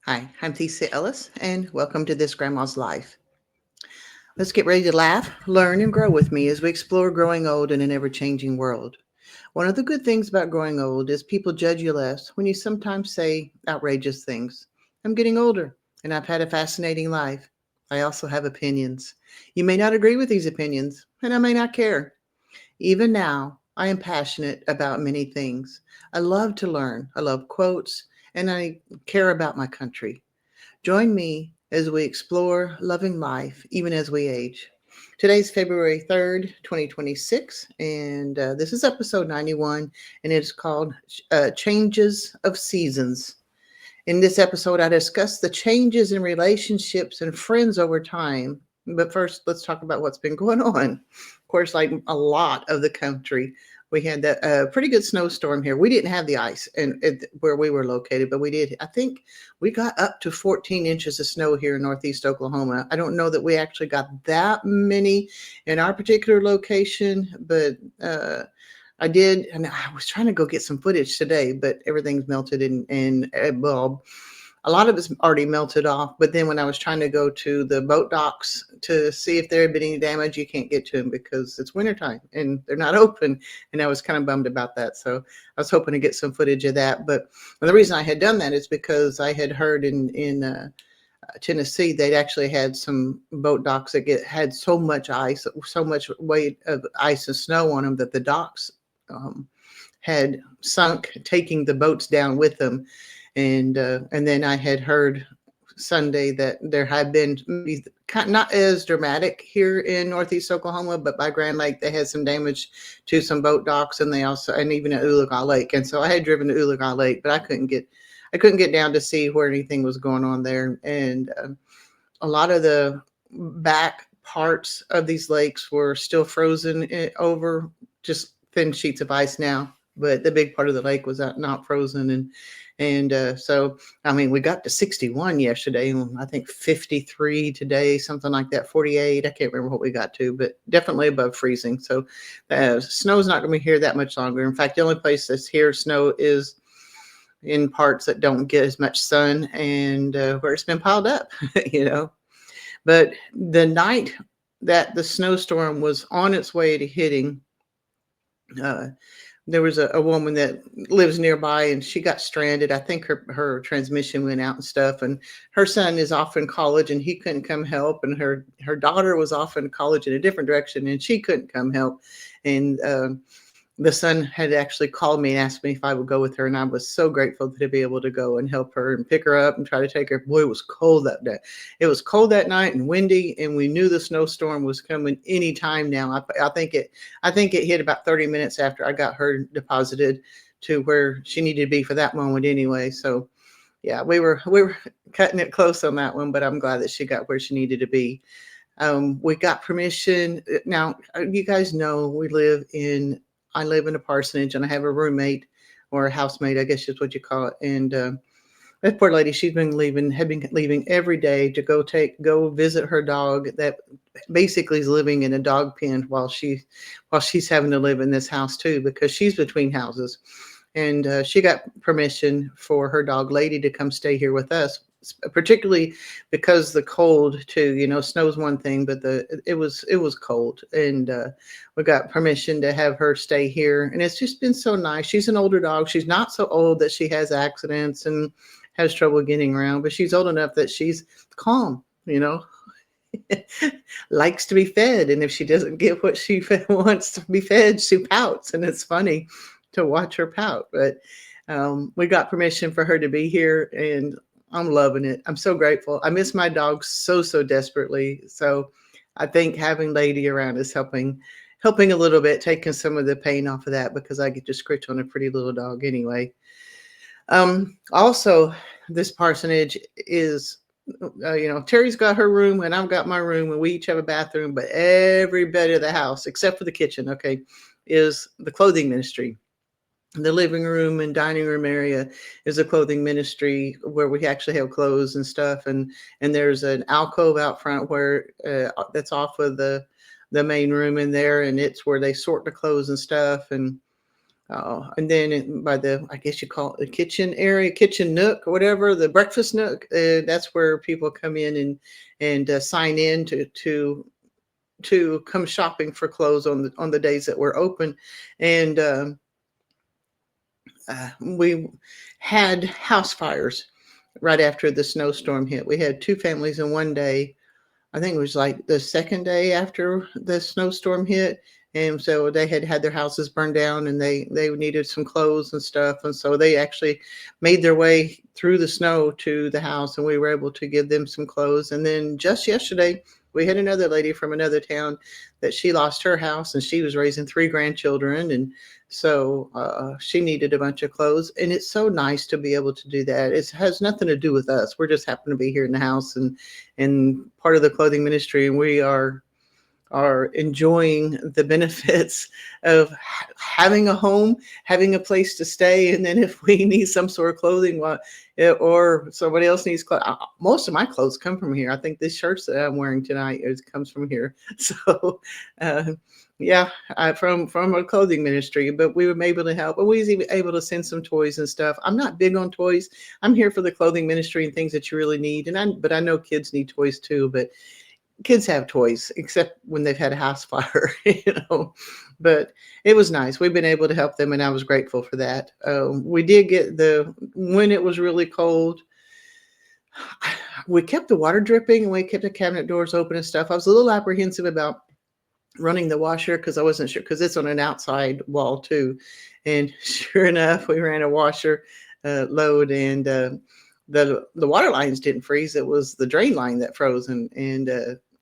Hi, I'm theciaellis, and welcome to This Grandma's Life. Let's get ready to laugh, learn, and grow with me as we explore growing old in an ever changing world. One of the good things about growing old is people judge you less when you sometimes say outrageous things. I'm getting older, and I've had a fascinating life. I also have opinions. You may not agree with these opinions, and I may not care. Even now, I am passionate about many things. I love to learn, I love quotes, and I care about my country. Join me as we explore loving life even as we age. Today's February 3rd, 2026, and this is episode 91, and it's called Changes of Seasons. In this episode, I discuss the changes in relationships and friends over time. But first, let's talk about what's been going on. Of course, like a lot of the country, we had that pretty good snowstorm here. We didn't have the ice and where we were located, but we did. I think we got up to 14 inches of snow here in Northeast Oklahoma. I don't know that we actually got that many in our particular location, but I did, and I was trying to go get some footage today, but everything's melted and well, a lot of it's already melted off. But then when I was trying to go to the boat docks to see if there had been any damage, you can't get to them because it's wintertime and they're not open. And I was kind of bummed about that. So I was hoping to get some footage of that. But the reason I had done that is because I had heard in Tennessee, they'd actually had some boat docks that had so much ice, so much weight of ice and snow on them that the docks um, had sunk, taking the boats down with them. And then I had heard Sunday that there had been maybe not as dramatic here in Northeast Oklahoma, but by Grand Lake they had some damage to some boat docks, and they also and even at Oologah Lake. And so I had driven to Oologah Lake, but I couldn't get down to see where anything was going on there. And a lot of the back parts of these lakes were still frozen over, just thin sheets of ice now. But the big part of the lake was not frozen, and so I mean we got to 61 yesterday, and I think 53 today, something like that. 48. I can't remember what we got to, but definitely above freezing. So snow's not going to be here that much longer. In fact, the only place that's here snow is in parts that don't get as much sun and where it's been piled up, you know. But the night that the snowstorm was on its way to hitting, uh, there was a woman that lives nearby and she got stranded. I think her transmission went out and stuff. And her son is off in college and he couldn't come help. And her daughter was off in college in a different direction and she couldn't come help. And the son had actually called me and asked me if I would go with her, and I was so grateful to be able to go and help her and pick her up and try to take her. Boy, it was cold that day. It was cold that night and windy, and we knew the snowstorm was coming any time now. I think it hit about 30 minutes after I got her deposited to where she needed to be for that moment anyway. So yeah, we were cutting it close on that one, but I'm glad that she got where she needed to be. We got permission. Now, you guys know I live in a parsonage and I have a roommate or a housemate, I guess is what you call it. And that poor lady, had been leaving every day to go visit her dog that basically is living in a dog pen while she's having to live in this house too, because she's between houses. And she got permission for her dog Lady to come stay here with us, particularly because the cold too. Snow's one thing, but it was cold, and we got permission to have her stay here, and it's just been so nice. She's an older dog. She's not so old that she has accidents and has trouble getting around, but she's old enough that she's calm. Likes to be fed, and if she doesn't get what she wants to be fed, she pouts, and it's funny to watch her pout. But we got permission for her to be here, and I'm loving it. I'm so grateful. I miss my dog so desperately. So I think having Lady around is helping a little bit, taking some of the pain off of that, because I get to scritch on a pretty little dog anyway. Also, this parsonage is, Terry's got her room and I've got my room, and we each have a bathroom, but every bed of the house, except for the kitchen, okay, is the clothing ministry. The living room and dining room area is a clothing ministry where we actually have clothes and stuff. And there's an alcove out front where that's off of the main room in there. And it's where they sort the clothes and stuff. And And then by the, I guess you call it the kitchen area, kitchen nook or whatever, the breakfast nook. That's where people come in and sign in to come shopping for clothes on the days that we're open. And we had house fires right after the snowstorm hit. We had two families in one day. I think it was like the second day after the snowstorm hit. And so they had had their houses burned down and they needed some clothes and stuff. And so they actually made their way through the snow to the house and we were able to give them some clothes. And then just yesterday, we had another lady from another town that she lost her house and she was raising three grandchildren. And so she needed a bunch of clothes. And it's so nice to be able to do that. It has nothing to do with us. We're just happen to be here in the house and part of the clothing ministry, and we are enjoying the benefits of having a home, having a place to stay, and then if we need some sort of clothing, or somebody else needs clothes, most of my clothes come from here. I think this shirt that I'm wearing tonight comes from here. So, yeah, from a clothing ministry, but we were able to help, and we was even able to send some toys and stuff. I'm not big on toys. I'm here for the clothing ministry and things that you really need, but I know kids need toys too, but kids have toys except when they've had a house fire, but it was nice. We've been able to help them and I was grateful for that. We did get when it was really cold, we kept the water dripping and we kept the cabinet doors open and stuff. I was a little apprehensive about running the washer because I wasn't sure, because it's on an outside wall too. And sure enough, we ran a washer load, and the water lines didn't freeze. It was the drain line that froze, and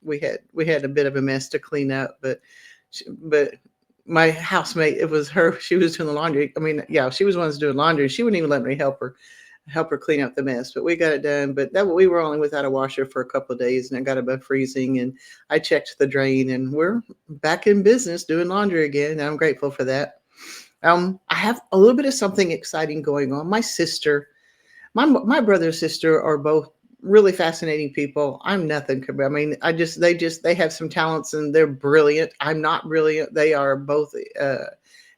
we had a bit of a mess to clean up. But my housemate, it was her. She was doing the laundry. I mean, yeah, she was the one who's doing laundry. She wouldn't even let me help her clean up the mess, but we got it done. But that we were only without a washer for a couple of days, and it got above freezing. And I checked the drain, and we're back in business doing laundry again. And I'm grateful for that. I have a little bit of something exciting going on. My sister, my brother and sister are both really fascinating people. I'm nothing. I mean, they have some talents and they're brilliant. I'm not brilliant. They are both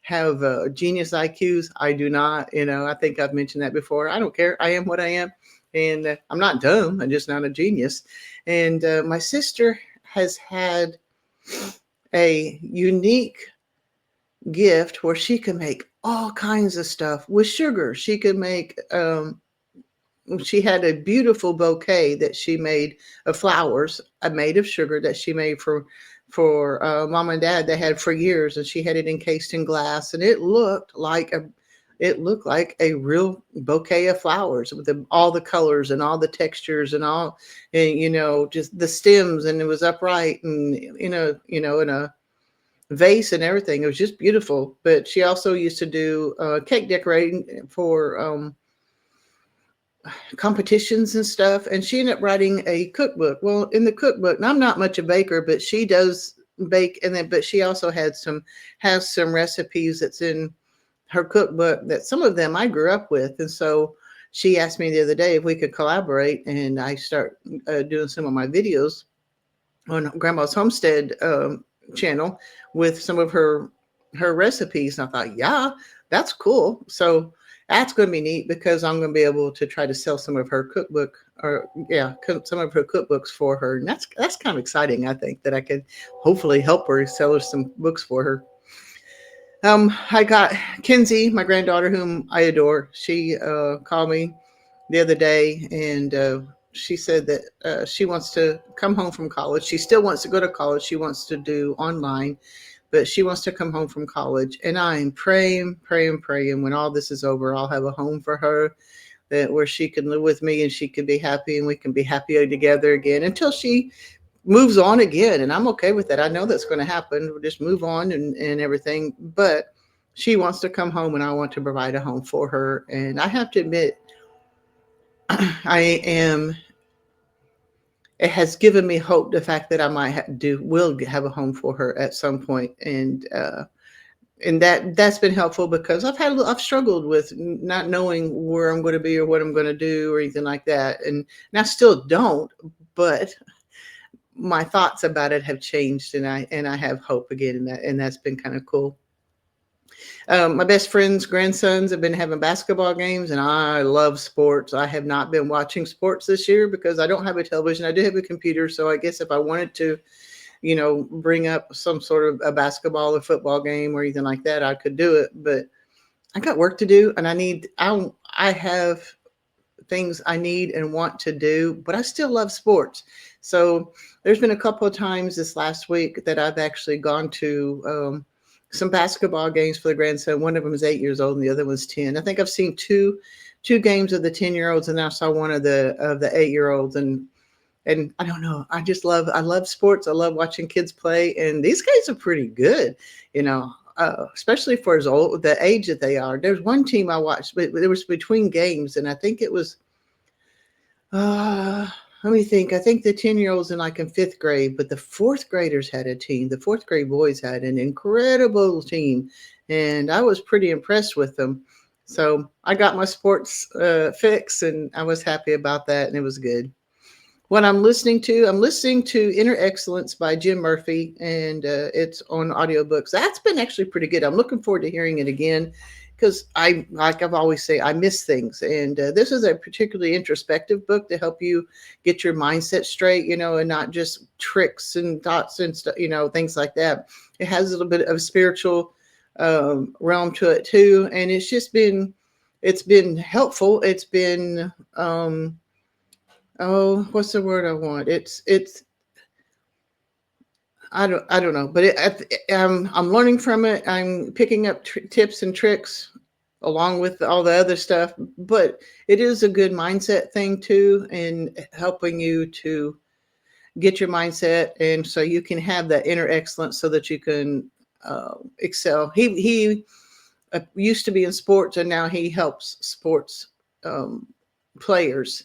have genius IQs. I do not. I think I've mentioned that before. I don't care. I am what I am, and I'm not dumb. I'm just not a genius. And my sister has had a unique gift where she can make all kinds of stuff with sugar. She could make she had a beautiful bouquet that she made of flowers made of sugar that she made for mom and dad. They had for years, and she had it encased in glass, and it looked like a real bouquet of flowers with all the colors and all the textures and all, and just the stems, and it was upright and in a vase and everything. It was just beautiful. But she also used to do cake decorating for competitions and stuff, and she ended up writing a cookbook. Well, in the cookbook, and I'm not much a baker, but she does bake, but she also has some recipes that's in her cookbook that some of them I grew up with. And so she asked me the other day if we could collaborate, and I start doing some of my videos on Grandma's Homestead channel with some of her recipes. And I thought, yeah, that's cool. So that's going to be neat because I'm going to be able to try to sell some of her cookbook, or some of her cookbooks for her. And that's kind of exciting. I think that I could hopefully help her sell her some books for her. I got Kinsey, my granddaughter, whom I adore. She called me the other day, and she said that she wants to come home from college. She still wants to go to college. She wants to do online, but she wants to come home from college. And I'm praying. When all this is over, I'll have a home for her where she can live with me and she can be happy and we can be happy together again until she moves on again. And I'm okay with that. I know that's going to happen. We'll just move on and everything. But she wants to come home and I want to provide a home for her. And I have to admit, it has given me hope, the fact that I will have a home for her at some point. And that's been helpful because I've struggled with not knowing where I'm going to be or what I'm going to do or anything like that. And I still don't, but my thoughts about it have changed, and I have hope again, and that's been kind of cool. My best friend's grandsons have been having basketball games, and I love sports. I have not been watching sports this year because I don't have a television. I do have a computer, so I guess if I wanted to, bring up some sort of a basketball or football game or anything like that, I could do it. But I got work to do, and I have things I need and want to do, but I still love sports. So there's been a couple of times this last week that I've actually gone to some basketball games for the grandson. One of them is 8 years old, and the other one's 10. I think I've seen two games of the 10-year-olds, and I saw one of the 8-year-olds, and I don't know. I love sports. I love watching kids play, and these guys are pretty good, you know. Especially for the age that they are. There's one team I watched, but it was between games, and I think it was. Uh, Let me think. I think the 10-year-olds in fifth grade, but the fourth graders had a team. The fourth grade boys had an incredible team, and I was pretty impressed with them. So I got my sports fix, and I was happy about that, and it was good. What I'm listening to Inner Excellence by Jim Murphy, and it's on audiobooks. That's been actually pretty good. I'm looking forward to hearing it again because like I've always say, I miss things. And this is a particularly introspective book to help you get your mindset straight, and not just tricks and thoughts and stuff, things like that. It has a little bit of spiritual realm to it too. And it's been helpful. It's been, oh, what's the word I want? I don't know, but I'm learning from it. I'm picking up tips and tricks along with all the other stuff, but it is a good mindset thing too, and helping you to get your mindset, and so you can have that inner excellence so that you can excel. He used to be in sports, and now he helps sports players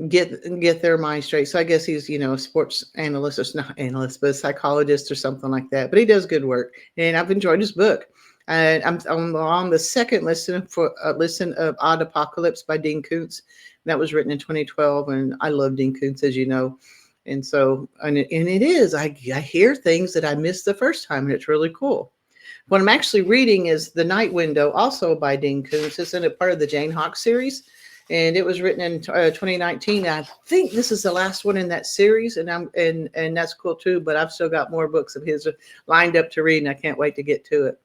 get their mind straight. So I guess he's a sports analyst, or not analyst, but a psychologist or something like that. But he does good work, and I've enjoyed his book. And I'm on the second listen of Odd Apocalypse by Dean Koontz. That was written in 2012, and I love Dean Koontz, as you know. And so, it is. I hear things that I missed the first time, and it's really cool. What I'm actually reading is The Night Window, also by Dean Koontz. It's in a part of the Jane Hawk series, and it was written in 2019. I think this is the last one in that series, and that's cool too. But I've still got more books of his lined up to read, and I can't wait to get to it.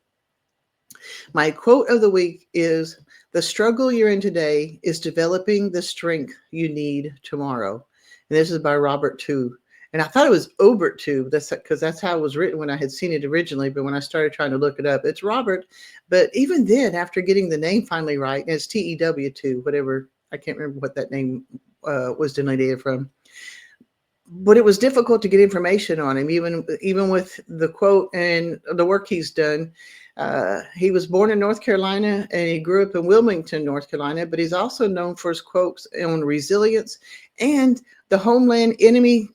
My quote of the week is, "The struggle you're in today is developing the strength you need tomorrow." And this is by Robert Tube. And I thought it was Obert Tube. That's because that's how it was written when I had seen it originally. But when I started trying to look it up, it's Robert. But even then, after getting the name finally right, and it's TEW Tube, whatever. I can't remember what that name was delineated from. But it was difficult to get information on him, even with the quote and the work he's done. He was born in North Carolina, and he grew up in Wilmington, North Carolina, but he's also known for his quotes on resilience and the Homeland Enemy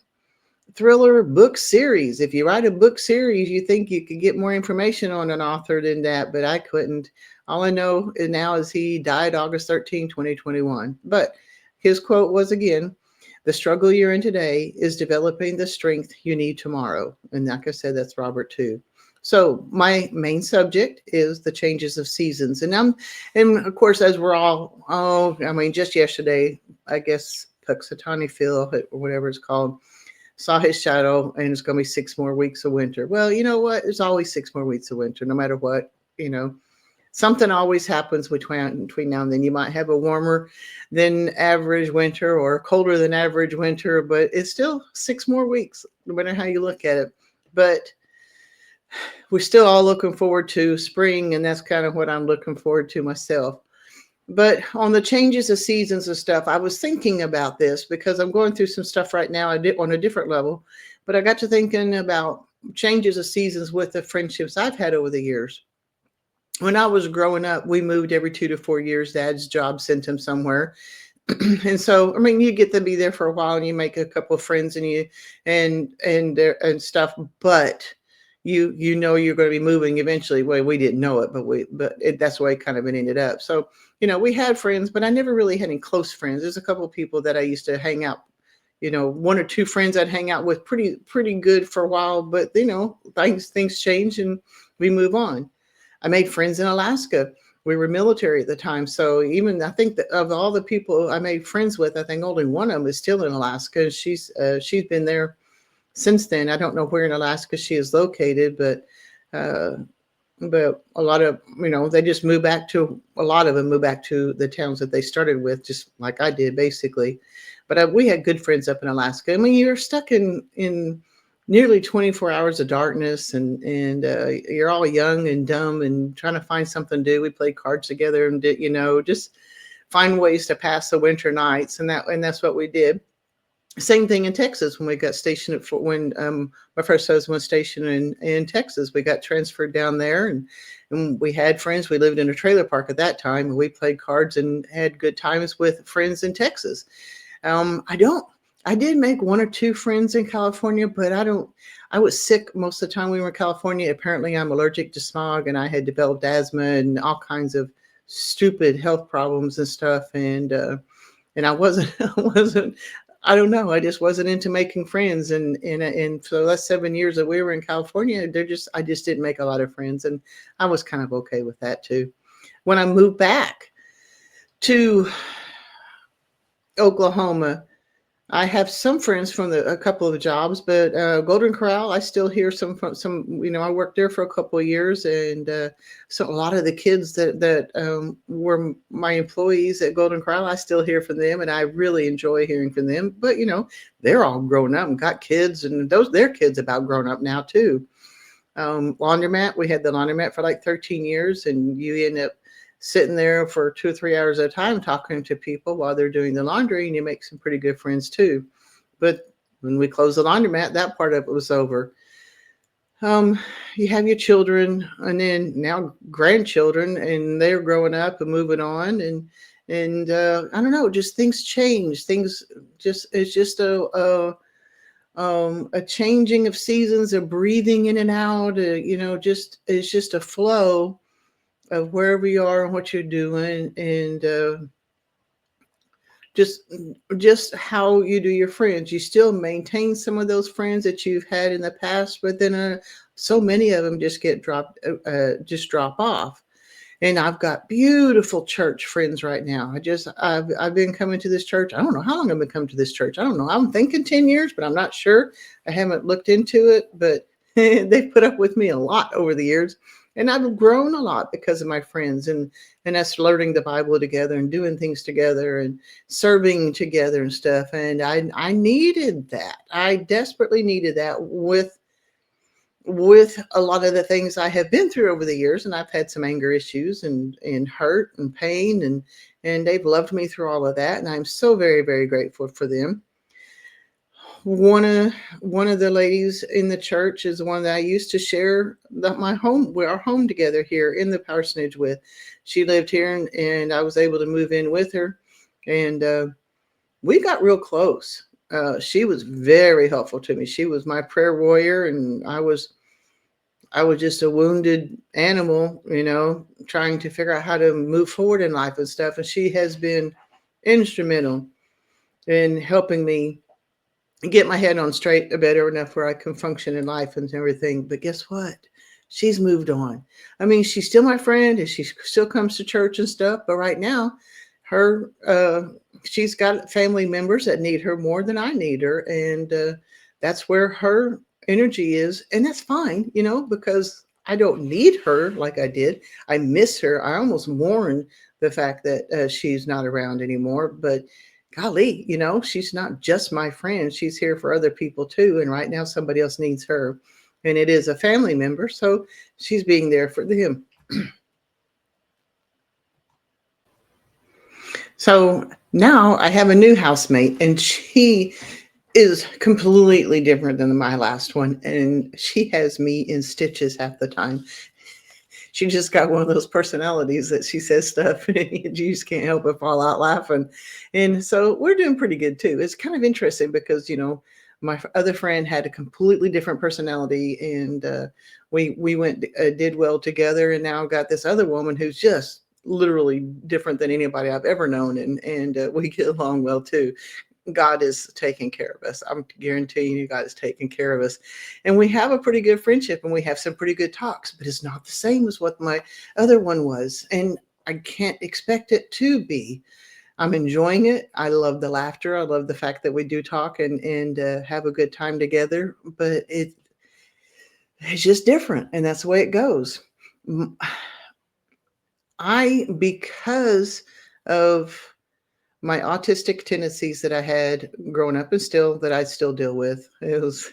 thriller book series. If you write a book series, you think you could get more information on an author than that, but I couldn't. All I know now is he died August 13, 2021. But his quote was, again, "The struggle you're in today is developing the strength you need tomorrow." And like I said, that's Robert too. So my main subject is the changes of seasons. And of course, as we're all, just yesterday, I guess Puxatawny Phil, or whatever it's called, saw his shadow, and it's going to be 6 more weeks of winter. Well, you know what? There's always 6 more weeks of winter, no matter what. Something always happens between now and then. You might have a warmer than average winter or colder than average winter, but it's still 6 more weeks, no matter how you look at it. But we're still all looking forward to spring, and that's kind of what I'm looking forward to myself. But on the changes of seasons and stuff, I was thinking about this because I'm going through some stuff right now on a different level. But I got to thinking about changes of seasons with the friendships I've had over the years. When I was growing up, we moved every 2 to 4 years. Dad's job sent him somewhere. And so, you get to be there for a while, and you make a couple of friends, and stuff. But you're going to be moving eventually. Well, we didn't know it, but that's the way it kind of ended up. So, we had friends, but I never really had any close friends. There's a couple of people that I used to hang out, 1 or 2 friends I'd hang out with pretty good for a while, but things change and we move on. I made friends in Alaska. We were military at the time. So even I think that of all the people I made friends with, I think only one of them is still in Alaska. She's been there since then. I don't know where in Alaska she is located, uh, but a lot of they just move back to a lot of them move back to the towns that they started with, just like I did basically. But we had good friends up in Alaska. I mean, you're stuck in nearly 24 hours of darkness, and you're all young and dumb and trying to find something to do. We played cards together and did just find ways to pass the winter nights, and that's what we did. Same thing in Texas when we got stationed at when my first husband was stationed in Texas. We got transferred down there, and we had friends. We lived in a trailer park at that time, and we played cards and had good times with friends in Texas. I don't. I did make one or two friends in California, but I don't. I was sick most of the time we were in California. Apparently, I'm allergic to smog, and I had developed asthma and all kinds of stupid health problems and stuff. And I wasn't. I wasn't. I don't know. I just wasn't into making friends, and for the last 7 years that we were in California, I just didn't make a lot of friends, and I was kind of okay with that too. When I moved back to Oklahoma, I have some friends from a couple of jobs, but Golden Corral, I still hear some from some. I worked there for a couple of years, and so a lot of the kids that were my employees at Golden Corral, I still hear from them, and I really enjoy hearing from them. But they're all grown up and got kids, and their kids about grown up now too. Laundromat, we had the laundromat for like 13 years, and you end up sitting there for 2 or 3 hours at a time talking to people while they're doing the laundry, and you make some pretty good friends too. But when we closed the laundromat, that part of it was over. You have your children, and then now grandchildren, and they're growing up and moving on, and I don't know, just things change. Things just it's just a changing of seasons, a breathing in and out. Just it's just a flow of wherever you are and what you're doing, and just how you do your friends. You still maintain some of those friends that you've had in the past, but then so many of them just get just drop off. And I've got beautiful church friends right now. I've been coming to this church. I don't know how long I've been coming to this church. I don't know. I'm thinking 10 years, but I'm not sure. I haven't looked into it, but they've put up with me a lot over the years. And I've grown a lot because of my friends, and us learning the Bible together and doing things together and serving together and stuff. And I needed that. I desperately needed that with a lot of the things I have been through over the years. And I've had some anger issues and hurt and pain, and they've loved me through all of that. And I'm so very, very grateful for them. One of the ladies in the church is the one that I used to share our home together here in the parsonage with. She lived here, and I was able to move in with her, and we got real close. She was very helpful to me. She was my prayer warrior, and I was just a wounded animal, trying to figure out how to move forward in life and stuff. And she has been instrumental in helping me get my head on straight better enough where I can function in life and everything. But guess what? She's moved on. I mean, she's still my friend, and she still comes to church and stuff. But right now, she's got family members that need her more than I need her. And that's where her energy is. And that's fine, because I don't need her like I did. I miss her. I almost mourn the fact that she's not around anymore. But golly, she's not just my friend. She's here for other people too. And right now somebody else needs her. And it is a family member. So she's being there for them. So now I have a new housemate, and she is completely different than my last one. And she has me in stitches half the time. She just got one of those personalities that she says stuff and you just can't help but fall out laughing. And so we're doing pretty good too. It's kind of interesting because, my other friend had a completely different personality, and we went did well together. And now I've got this other woman who's just literally different than anybody I've ever known, and we get along well too. God is taking care of us. I'm guaranteeing you, God is taking care of us. And we have a pretty good friendship and we have some pretty good talks, but it's not the same as what my other one was. And I can't expect it to be. I'm enjoying it. I love the laughter. I love the fact that we do talk and have a good time together. But it's just different, and that's the way it goes. Because of my autistic tendencies that I had growing up and still that I still deal with. It was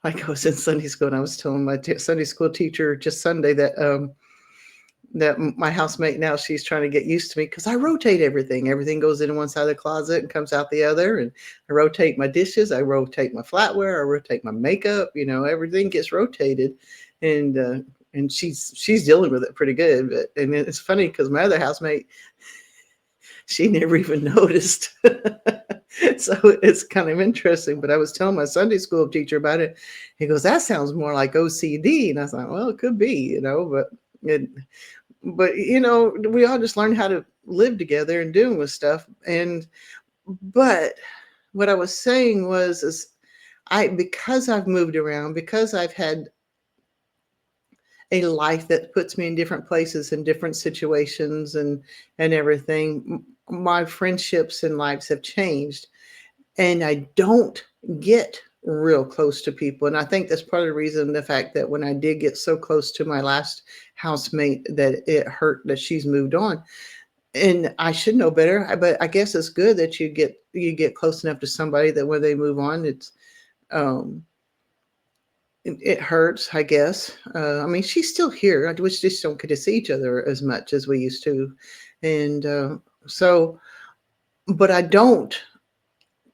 like I was in Sunday school and I was telling my Sunday school teacher just Sunday that my housemate now, she's trying to get used to me because I rotate everything. Everything goes in one side of the closet and comes out the other. And I rotate my dishes, I rotate my flatware, I rotate my makeup. Everything gets rotated, and she's dealing with it pretty good. But and it's funny because my other housemate, she never even noticed. So it's kind of interesting. But I was telling my Sunday school teacher about it. He goes, "That sounds more like OCD." And I thought, well, it could be, but we all just learn how to live together and dealing with stuff. But what I was saying is because I've moved around, because I've had a life that puts me in different places and different situations and everything, my friendships and lives have changed, and I don't get real close to people. And I think that's part of the reason, the fact that when I did get so close to my last housemate, that it hurt that she's moved on. And I should know better, but I guess it's good that you get close enough to somebody that when they move on, um it hurts, I guess. I mean, she's still here. We just don't get to see each other as much as we used to. And so, but I don't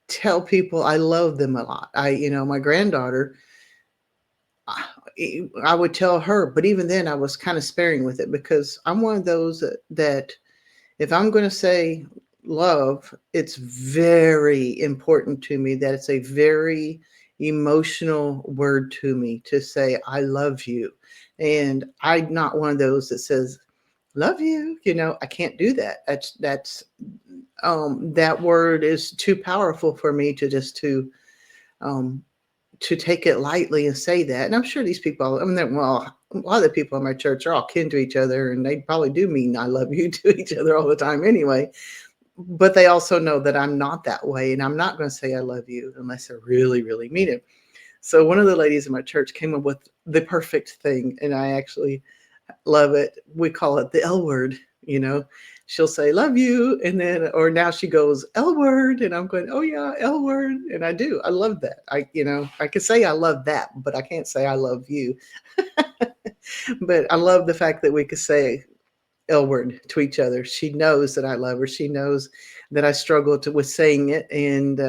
tell people I love them a lot. My granddaughter, I would tell her, but even then I was kind of sparing with it because I'm one of those that if I'm going to say love, it's very important to me that it's a very emotional word to me to say, I love you. And I'm not one of those that says, love you. I can't do that. That word is too powerful for me um, to take it lightly and say that. And I'm sure these people, well, a lot of the people in my church are all kin to each other, and they probably do mean I love you to each other all the time anyway. But they also know that I'm not that way, and I'm not going to say I love you unless I really, really mean it. So one of the ladies in my church came up with the perfect thing, and I actually love it. We call it the L word. She'll say love you, and then or now she goes L word, and I'm going, oh yeah, L word. And I do. I love that. I could say I love that, but I can't say I love you. But I love the fact that we could say L word to each other. She knows that I love her. She knows that I struggle with saying it, and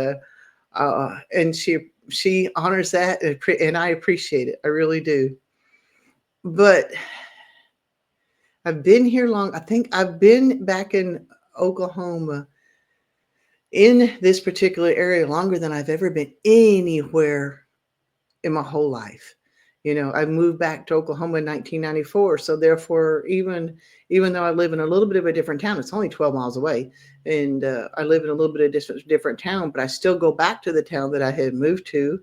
she honors that, and I appreciate it. I really do. But I've been here long. I think I've been back in Oklahoma in this particular area longer than I've ever been anywhere in my whole life. I moved back to Oklahoma in 1994. So therefore, even though I live in a little bit of a different town, it's only 12 miles away. And I live in a little bit of different town, but I still go back to the town that I had moved to.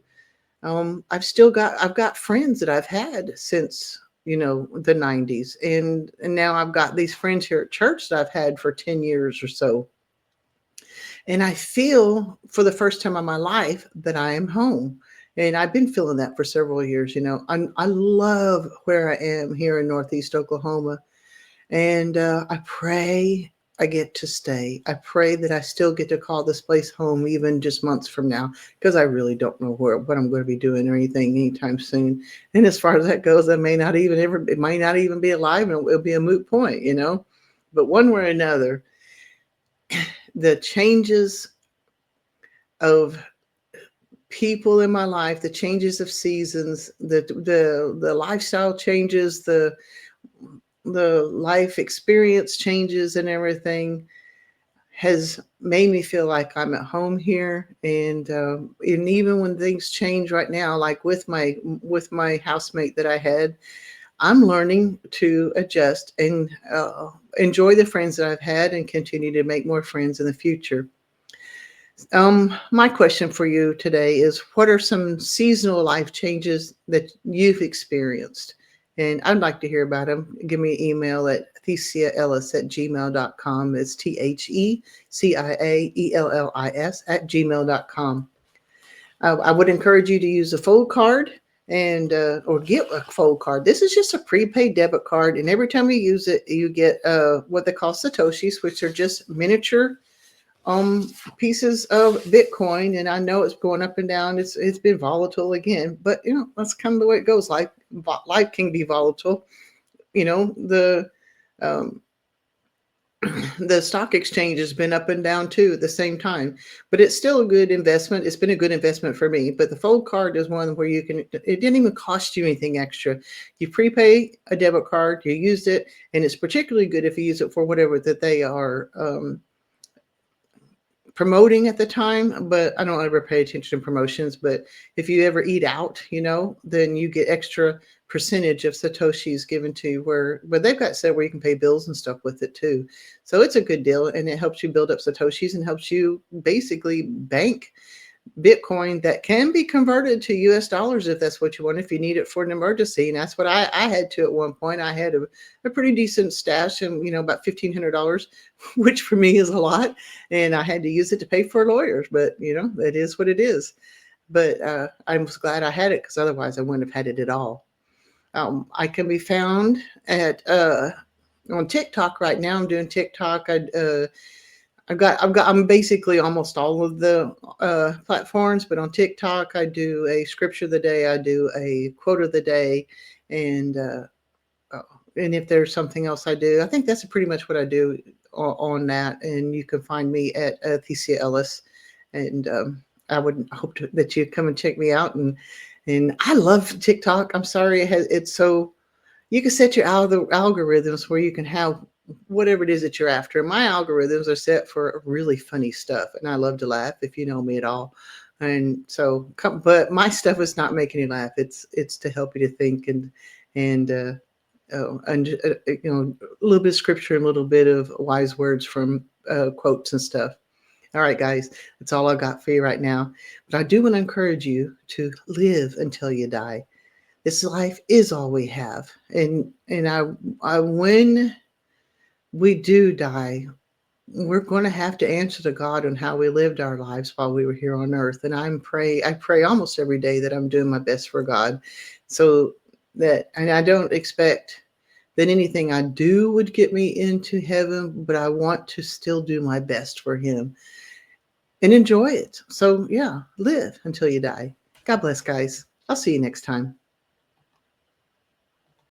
I've got friends that I've had since, the 90s. And now I've got these friends here at church that I've had for 10 years or so. And I feel for the first time in my life that I am home. And I've been feeling that for several years. I love where I am here in Northeast Oklahoma. And I pray I get to stay. I pray that I still get to call this place home, even just months from now, because I really don't know what I'm going to be doing or anything anytime soon. And as far as that goes, it might not even be alive, and it'll be a moot point, But one way or another, the changes of people in my life, the changes of seasons, the lifestyle changes, the life experience changes and everything has made me feel like I'm at home here. And even when things change right now, like with my housemate that I had, I'm learning to adjust and enjoy the friends that I've had and continue to make more friends in the future. My question for you today is, what are some seasonal life changes that you've experienced? And I'd like to hear about them. Give me an email at theciaellis@gmail.com. It's theciaellis@gmail.com. I would encourage you to use a fold card and or get a fold card. This is just a prepaid debit card, and every time you use it, you get what they call satoshis, which are just miniature pieces of Bitcoin. And I know it's going up and down. It's been volatile again, but that's kind of the way it goes. Life can be volatile. The um, the stock exchange has been up and down too at the same time, but it's still a good investment. It's been a good investment for me. But the fold card is one where it didn't even cost you anything extra. You prepay a debit card, you used it, and it's particularly good if you use it for whatever that they are promoting at the time. But I don't ever pay attention to promotions. But if you ever eat out, then you get extra percentage of satoshis given to you, but they've got set where you can pay bills and stuff with it too. So it's a good deal, and it helps you build up satoshis and helps you basically bank Bitcoin that can be converted to US dollars if that's what you want, if you need it for an emergency. And that's what I had to at one point. I had a pretty decent stash, and about $1,500, which for me is a lot. And I had to use it to pay for lawyers, but it is what it is. But I was glad I had it, because otherwise I wouldn't have had it at all. I can be found at on TikTok right now. I'm doing TikTok. I'm basically almost all of the platforms, but on TikTok I do a scripture of the day, I do a quote of the day, and if there's something else I do, I think that's pretty much what I do on that. And you can find me at theciaellis, and I would hope that you come and check me out. And I love TikTok. I'm sorry, it's so you can set your algorithms where you can have whatever it is that you're after. My algorithms are set for really funny stuff, and I love to laugh, if you know me at all. And so, but my stuff is not making you laugh. It's to help you to think and a little bit of scripture and a little bit of wise words from quotes and stuff. All right, guys, that's all I got for you right now. But I do want to encourage you to live until you die. This life is all we have, and when we do die, we're going to have to answer to God on how we lived our lives while we were here on earth. And I pray almost every day that I'm doing my best for God, and I don't expect that anything I do would get me into heaven, but I want to still do my best for Him and enjoy it. So yeah, live until you die. God bless, guys. I'll see you next time.